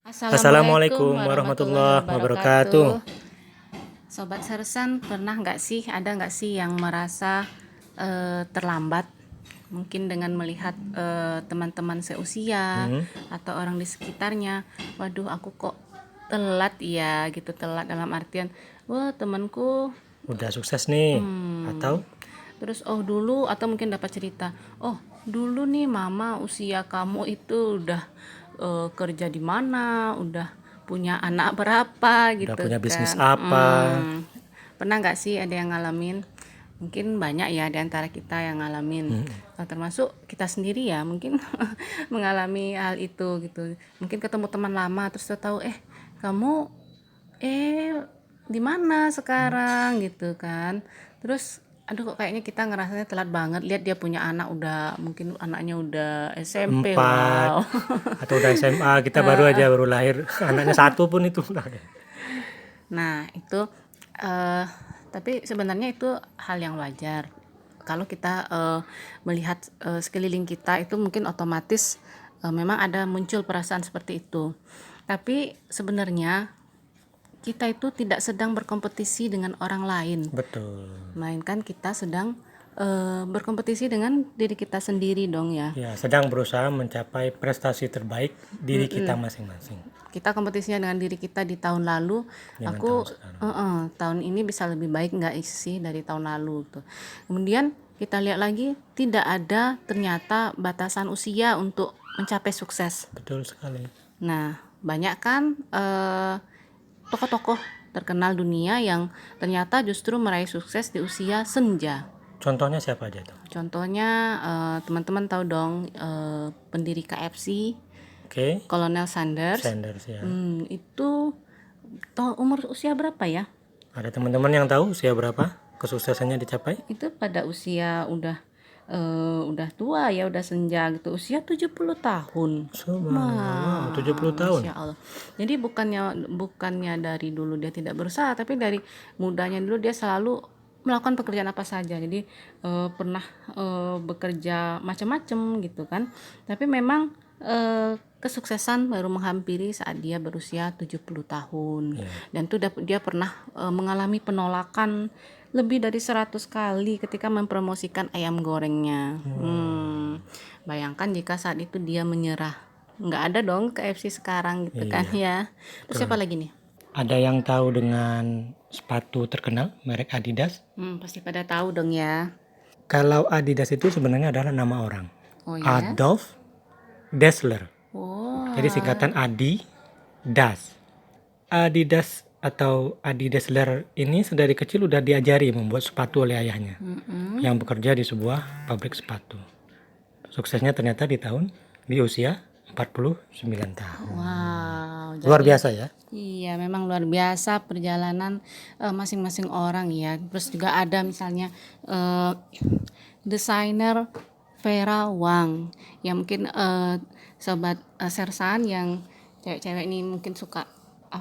Assalamualaikum Assalamualaikum warahmatullahi warahmatullahi wabarakatuh. wabarakatuh. Sobat Sersan, pernah nggak sih, ada nggak sih yang merasa terlambat? Mungkin dengan melihat teman-teman seusia atau orang di sekitarnya, waduh aku kok telat ya gitu, telat dalam artian, wah temanku Udah sukses nih, atau terus dulu, atau mungkin dapat cerita, dulu nih mama usia kamu itu udah kerja di mana, udah punya anak berapa udah gitu punya bisnis kan. apa? Pernah nggak sih ada yang ngalamin? Mungkin banyak ya di antara kita yang ngalamin. Termasuk kita sendiri ya mungkin mengalami hal itu gitu. Mungkin ketemu teman lama terus tahu kamu di mana sekarang gitu kan. Terus aduh kok kayaknya kita ngerasanya telat banget, lihat dia punya anak, udah mungkin anaknya udah SMP. Empat Wow. atau udah SMA, kita baru lahir, anaknya satu pun itu. Nah itu tapi sebenarnya itu hal yang wajar kalau kita melihat sekeliling kita, itu mungkin otomatis memang ada muncul perasaan seperti itu. Tapi sebenarnya kita itu tidak sedang berkompetisi dengan orang lain, Betul. melainkan kita sedang berkompetisi dengan diri kita sendiri dong ya. Ya, sedang berusaha mencapai prestasi terbaik diri kita masing-masing. Kita kompetisinya dengan diri kita di tahun lalu. Dengan Aku tahun sekarang. tahun ini bisa lebih baik nggak sih dari tahun lalu tuh. Kemudian kita lihat lagi, tidak ada ternyata batasan usia untuk mencapai sukses. Betul sekali. Nah, banyak kan tokoh-tokoh terkenal dunia yang ternyata justru meraih sukses di usia senja. Contohnya siapa aja tuh? Contohnya teman-teman tahu dong pendiri KFC, Oke. Kolonel Sanders. Sanders ya. Itu umur usia berapa ya? Ada teman-teman yang tahu usia berapa kesuksesannya dicapai? Itu pada usia udah tua ya, udah senja gitu, usia 70 tahun. Subhanallah, 70 tahun. Masya Allah. Jadi bukannya dari dulu dia tidak berusaha, tapi dari mudanya dulu dia selalu melakukan pekerjaan apa saja. Jadi pernah bekerja macam-macam gitu kan. Tapi memang kesuksesan baru menghampiri saat dia berusia 70 tahun. Dan itu dia pernah mengalami penolakan lebih dari 100 kali ketika mempromosikan ayam gorengnya. Bayangkan jika saat itu dia menyerah, nggak ada dong KFC sekarang gitu kan ya. Terus siapa lagi nih? Ada yang tahu dengan sepatu terkenal merek Adidas? Pasti pada tahu dong ya. Kalau Adidas itu sebenarnya adalah nama orang. Oh ya. Adolf Dassler. Oh. Jadi singkatan Adi Das. Adidas atau Adi Dassler ini sedari kecil udah diajari membuat sepatu oleh ayahnya, yang bekerja di sebuah pabrik sepatu. Suksesnya ternyata di usia 49 tahun. Wow. Luar biasa ya. Iya, memang luar biasa perjalanan masing-masing orang ya. Terus juga ada misalnya desainer Vera Wang, yang mungkin sobat Sersan yang cewek-cewek ini mungkin suka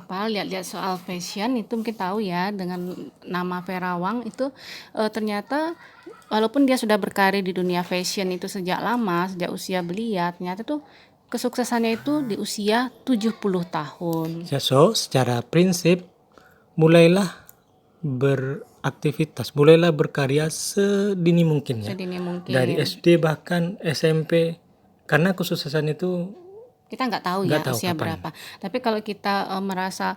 lihat-lihat soal fashion, itu mungkin tahu ya dengan nama Vera Wang itu. Ternyata walaupun dia sudah berkarir di dunia fashion itu sejak lama, sejak usia belia, ternyata tuh kesuksesannya itu di usia 70 tahun. So, secara prinsip mulailah beraktivitas, mulailah berkarya sedini mungkin ya. Sedini mungkin. Dari SD bahkan SMP, karena kesuksesan itu Kita nggak tahu Nggak ya tahu usia kapan. berapa. Tapi kalau kita merasa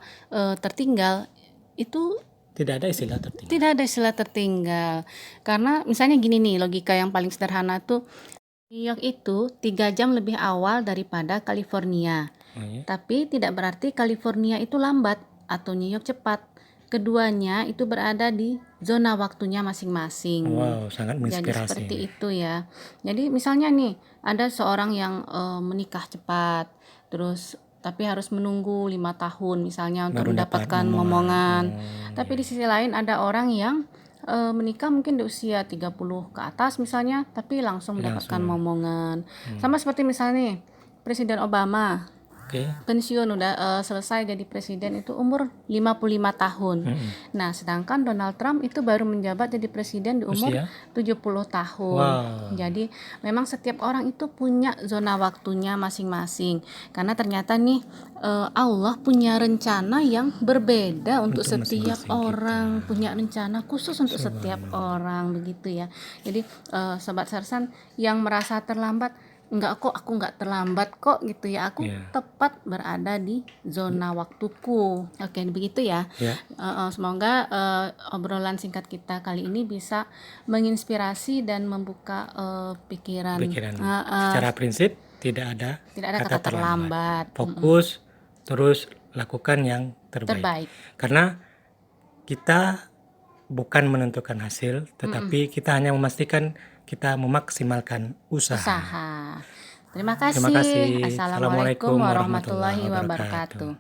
tertinggal, itu tidak ada istilah tertinggal. tidak ada istilah tertinggal. Karena misalnya gini nih, logika yang paling sederhana tuh, New York itu 3 jam lebih awal daripada California. Tapi tidak berarti California itu lambat atau New York cepat. Keduanya itu berada di zona waktunya masing-masing. Wow, sangat Jadi menginspirasi. seperti itu ya. Jadi misalnya nih, ada seorang yang menikah cepat, terus tapi harus menunggu 5 tahun misalnya untuk Baru dapat mendapatkan momongan. Tapi di sisi lain ada orang yang menikah mungkin di usia 30 ke atas misalnya, tapi langsung mendapatkan momongan. Sama seperti misalnya nih, Presiden Obama. Oke. pensiun udah selesai jadi presiden itu umur 55 tahun. Nah, sedangkan Donald Trump itu baru menjabat jadi presiden di umur Usia? 70 tahun. Wow. Jadi memang setiap orang itu punya zona waktunya masing-masing. Karena ternyata nih Allah punya rencana yang berbeda untuk setiap masing-masing orang, punya rencana khusus untuk setiap orang begitu ya. Jadi Sobat Sersan yang merasa terlambat, enggak kok, aku enggak terlambat kok gitu ya, aku Iya. tepat berada di zona waktuku. Oke, begitu ya. Ya. Semoga obrolan singkat kita kali ini bisa menginspirasi dan membuka pikiran. Secara prinsip tidak ada Kata terlambat. Fokus terus lakukan yang terbaik. Terbaik. Karena kita bukan menentukan hasil, tetapi kita hanya memastikan kita memaksimalkan usaha. Terima kasih. Terima kasih. Assalamualaikum warahmatullahi wabarakatuh.